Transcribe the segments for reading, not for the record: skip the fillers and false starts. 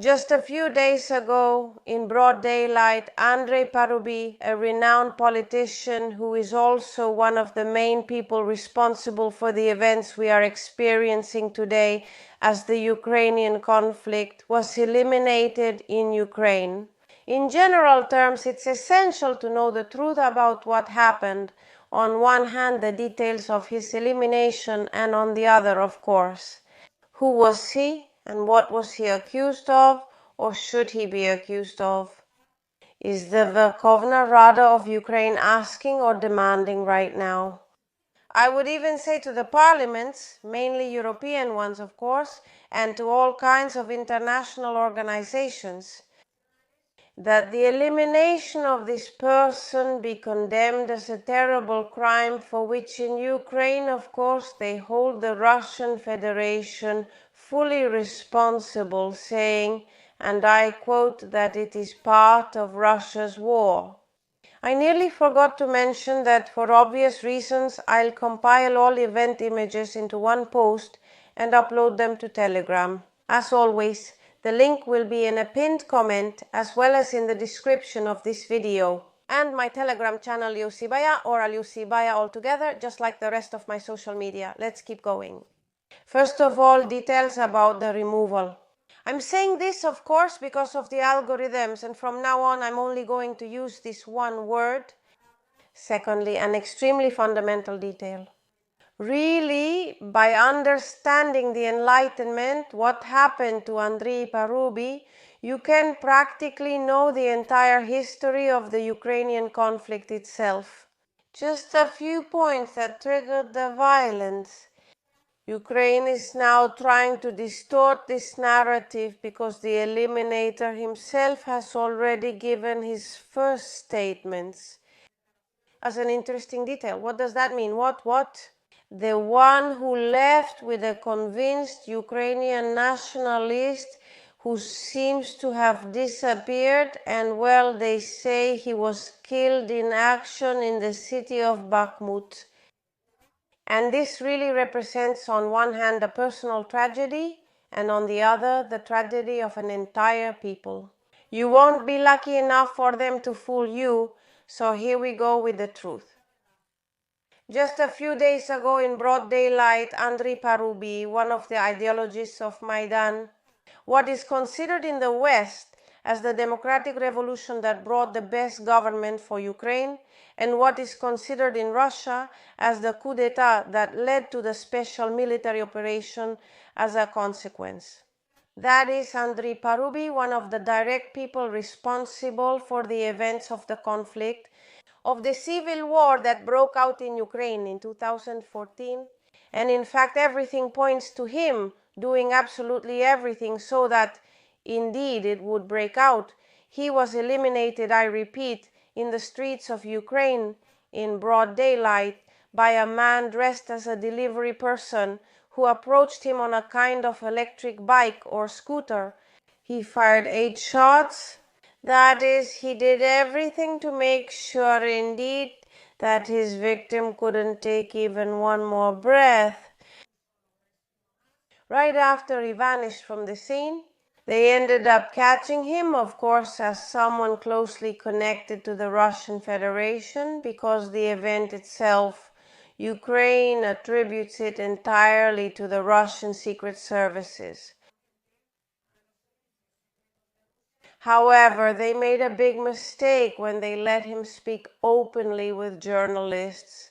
Just a few days ago, in broad daylight, Andriy Parubiy, a renowned politician who is also one of the main people responsible for the events we are experiencing today as the Ukrainian conflict, was eliminated in Ukraine. In general terms, it's essential to know the truth about what happened. On one hand, the details of his elimination, and on the other, of course, who was he and what was he accused of, or should he be accused of? Is the Verkhovna Rada of Ukraine asking or demanding right now? I would even say to the parliaments, mainly European ones of course, and to all kinds of international organizations, that the elimination of this person be condemned as a terrible crime for which in Ukraine, of course, they hold the Russian Federation fully responsible, saying, and I quote, that it is part of Russia's war. I nearly forgot to mention that for obvious reasons I'll compile all event images into one post and upload them to Telegram. As always, the link will be in a pinned comment as well as in the description of this video. And my Telegram channel Liusibaya, or Liusibaya altogether, just like the rest of my social media. Let's keep going. First of all, details about the removal. I'm saying this, of course, because of the algorithms, and from now on I'm only going to use this one word. Secondly, an extremely fundamental detail. Really, by understanding the Enlightenment, what happened to Andriy Parubiy, you can practically know the entire history of the Ukrainian conflict itself. Just a few points that triggered the violence. Ukraine is now trying to distort this narrative because the Eliminator himself has already given his first statements. As an interesting detail, what does that mean? What? The one who left with a convinced Ukrainian nationalist who seems to have disappeared, and well, they say he was killed in action in the city of Bakhmut. And this really represents on one hand a personal tragedy, and on the other the tragedy of an entire people. You won't be lucky enough for them to fool you, so here we go with the truth. Just a few days ago in broad daylight, Andriy Parubiy, one of the ideologists of Maidan, what is considered in the West as the democratic revolution that brought the best government for Ukraine, and what is considered in Russia as the coup d'etat that led to the special military operation as a consequence. That is Andriy Parubiy, one of the direct people responsible for the events of the conflict, of the civil war that broke out in Ukraine in 2014. And in fact, everything points to him doing absolutely everything so that indeed it would break out. He was eliminated, I repeat, in the streets of Ukraine in broad daylight by a man dressed as a delivery person who approached him on a kind of electric bike or scooter. He fired 8 shots. That is, he did everything to make sure indeed that his victim couldn't take even one more breath. Right after he vanished from the scene, they ended up catching him, of course, as someone closely connected to the Russian Federation, because the event itself, Ukraine attributes it entirely to the Russian secret services. However, they made a big mistake when they let him speak openly with journalists,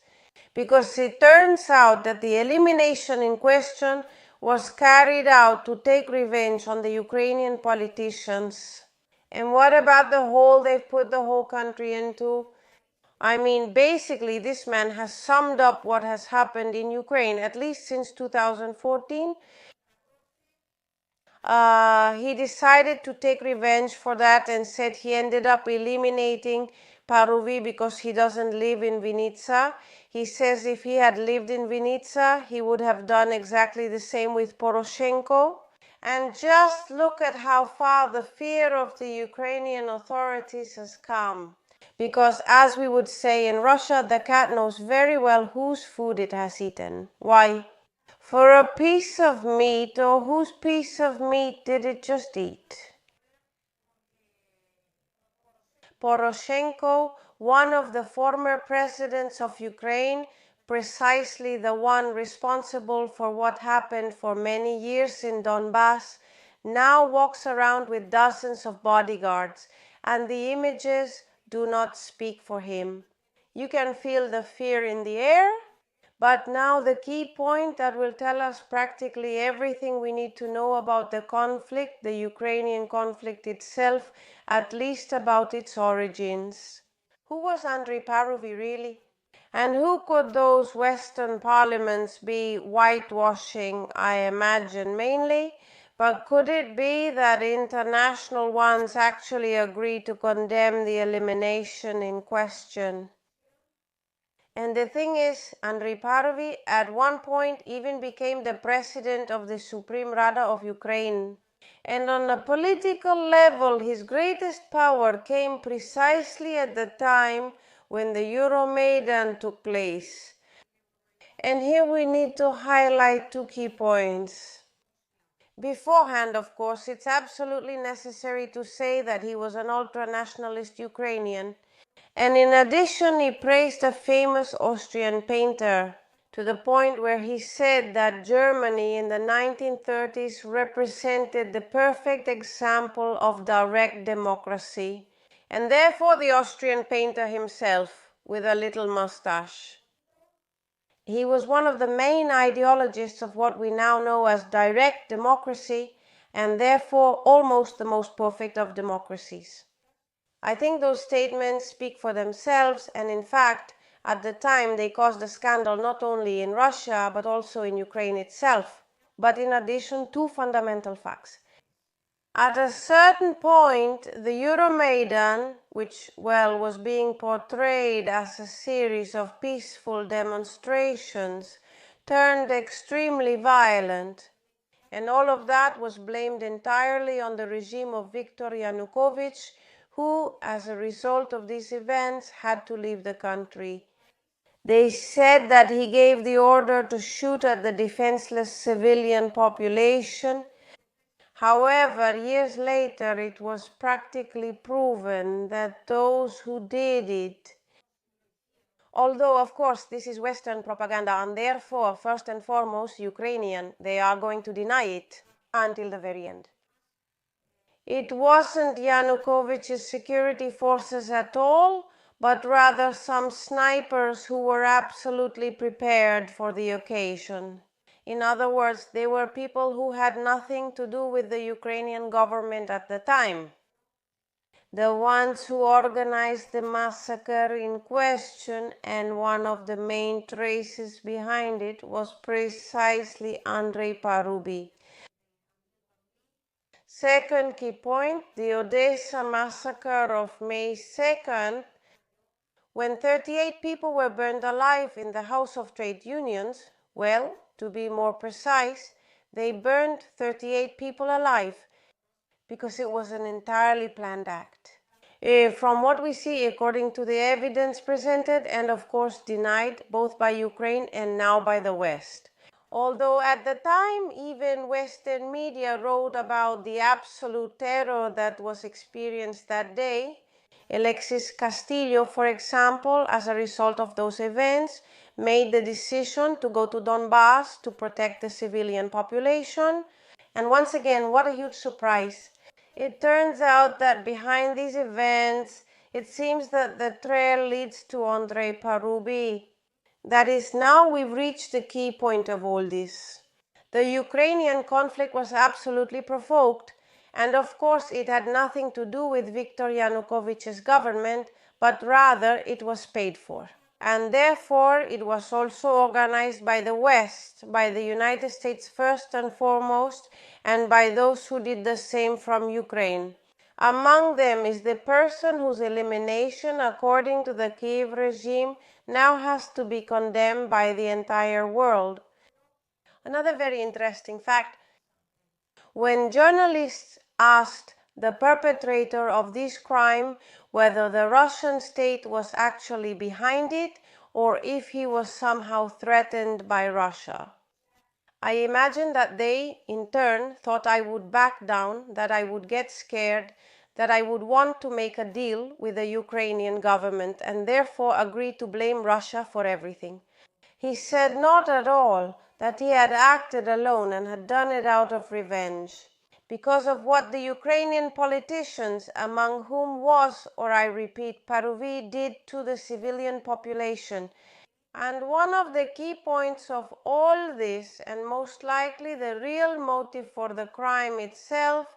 because it turns out that the elimination in question was carried out to take revenge on the Ukrainian politicians. And what about the hole they've put the whole country into? I mean, basically, this man has summed up what has happened in Ukraine, at least since 2014. He decided to take revenge for that and said he ended up eliminating Parubiy because he doesn't live in Vinnytsia. He says if he had lived in Vinnytsia, he would have done exactly the same with Poroshenko. And just look at how far the fear of the Ukrainian authorities has come. Because as we would say in Russia, the cat knows very well whose food it has eaten. Why? For a piece of meat, or whose piece of meat did it just eat? Poroshenko, one of the former presidents of Ukraine, precisely the one responsible for what happened for many years in Donbass, now walks around with dozens of bodyguards, and the images do not speak for him. You can feel the fear in the air, but now the key point that will tell us practically everything we need to know about the conflict, the Ukrainian conflict itself, at least about its origins. Who was Andriy Parubiy really? And who could those Western parliaments be whitewashing, I imagine mainly? But could it be that international ones actually agree to condemn the elimination in question? And the thing is, Andriy Parubiy at one point even became the president of the Supreme Rada of Ukraine. And on a political level, his greatest power came precisely at the time when the Euromaidan took place. And here we need to highlight two key points. Beforehand, of course, it's absolutely necessary to say that he was an ultra-nationalist Ukrainian. And in addition, he praised a famous Austrian painter to the point where he said that Germany in the 1930s represented the perfect example of direct democracy, and therefore the Austrian painter himself, with a little mustache. He was one of the main ideologists of what we now know as direct democracy, and therefore almost the most perfect of democracies. I think those statements speak for themselves, and in fact, at the time they caused a scandal not only in Russia, but also in Ukraine itself. But in addition, two fundamental facts. At a certain point, the Euromaidan, which, was being portrayed as a series of peaceful demonstrations, turned extremely violent. And all of that was blamed entirely on the regime of Viktor Yanukovych, who, as a result of these events, had to leave the country. They said that he gave the order to shoot at the defenseless civilian population. However, years later, it was practically proven that those who did it, although, of course, this is Western propaganda, and therefore, first and foremost, Ukrainian, they are going to deny it until the very end. It wasn't Yanukovych's security forces at all, but rather some snipers who were absolutely prepared for the occasion. In other words, they were people who had nothing to do with the Ukrainian government at the time. The ones who organized the massacre in question, and one of the main traces behind it was precisely Andriy Parubiy. Second key point, the Odessa massacre of May 2nd, when 38 people were burned alive in the House of Trade Unions. Well, to be more precise, they burned 38 people alive because it was an entirely planned act. From what we see, according to the evidence presented and of course denied both by Ukraine and now by the West. Although at the time, even Western media wrote about the absolute terror that was experienced that day. Alexis Castillo, for example, as a result of those events, made the decision to go to Donbass to protect the civilian population. And once again, what a huge surprise. It turns out that behind these events, it seems that the trail leads to Andriy Parubiy. That is, now we've reached the key point of all this. The Ukrainian conflict was absolutely provoked, and of course it had nothing to do with Viktor Yanukovych's government, but rather it was paid for. And therefore it was also organized by the West, by the United States first and foremost, and by those who did the same from Ukraine. Among them is the person whose elimination, according to the Kiev regime, now has to be condemned by the entire world. Another very interesting fact, when journalists asked the perpetrator of this crime whether the Russian state was actually behind it or if he was somehow threatened by Russia, I imagine that they, in turn, thought I would back down, that I would get scared, that I would want to make a deal with the Ukrainian government and therefore agree to blame Russia for everything. He said not at all that he had acted alone and had done it out of revenge, because of what the Ukrainian politicians, among whom was, or I repeat, Parubiy, did to the civilian population. And one of the key points of all this, and most likely the real motive for the crime itself,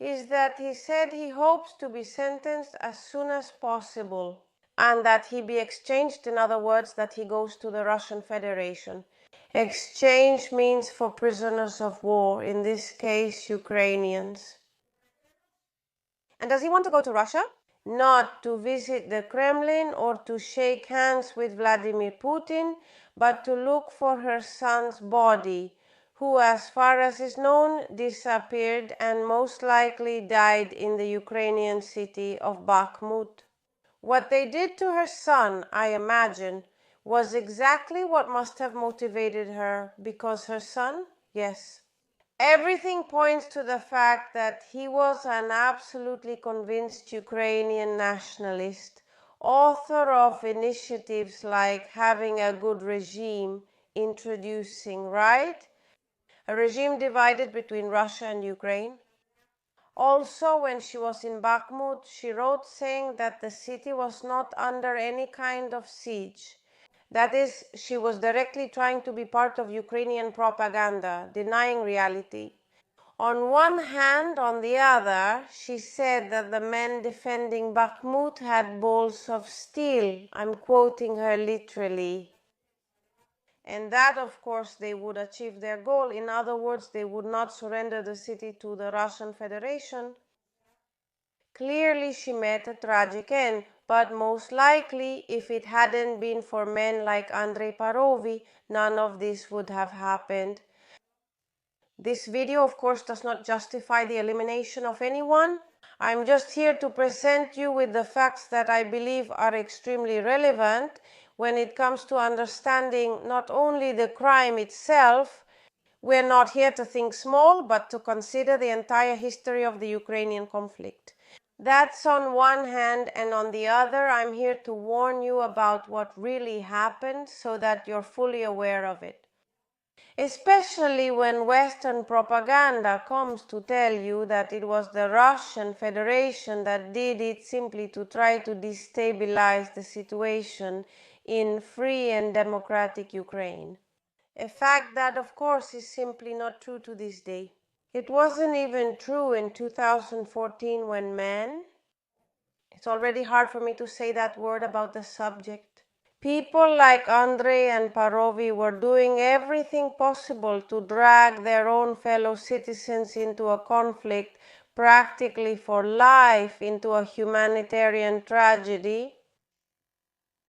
is that he said he hopes to be sentenced as soon as possible, and that he be exchanged, in other words, that he goes to the Russian Federation. Exchange means for prisoners of war, in this case Ukrainians. And does he want to go to Russia? Not to visit the Kremlin or to shake hands with Vladimir Putin, but to look for her son's body, who, as far as is known, disappeared and most likely died in the Ukrainian city of Bakhmut. What they did to her son, I imagine, was exactly what must have motivated her, because her son, yes. Everything points to the fact that he was an absolutely convinced Ukrainian nationalist, author of initiatives like having a good regime, introducing, right? A regime divided between Russia and Ukraine. Also, when she was in Bakhmut, she wrote saying that the city was not under any kind of siege. That is, she was directly trying to be part of Ukrainian propaganda, denying reality. On one hand, on the other, she said that the men defending Bakhmut had balls of steel. I'm quoting her literally. And that, of course, they would achieve their goal. In other words, they would not surrender the city to the Russian Federation. Clearly, she met a tragic end, but most likely, if it hadn't been for men like Andriy Parubiy, none of this would have happened. This video, of course, does not justify the elimination of anyone. I'm just here to present you with the facts that I believe are extremely relevant when it comes to understanding not only the crime itself. We're not here to think small, but to consider the entire history of the Ukrainian conflict. That's on one hand, and on the other, I'm here to warn you about what really happened so that you're fully aware of it. Especially when Western propaganda comes to tell you that it was the Russian Federation that did it simply to try to destabilize the situation in free and democratic Ukraine. A fact that, of course, is simply not true to this day. It wasn't even true in 2014 when men, it's already hard for me to say that word about the subject. People like Andriy and Parubiy were doing everything possible to drag their own fellow citizens into a conflict practically for life, into a humanitarian tragedy.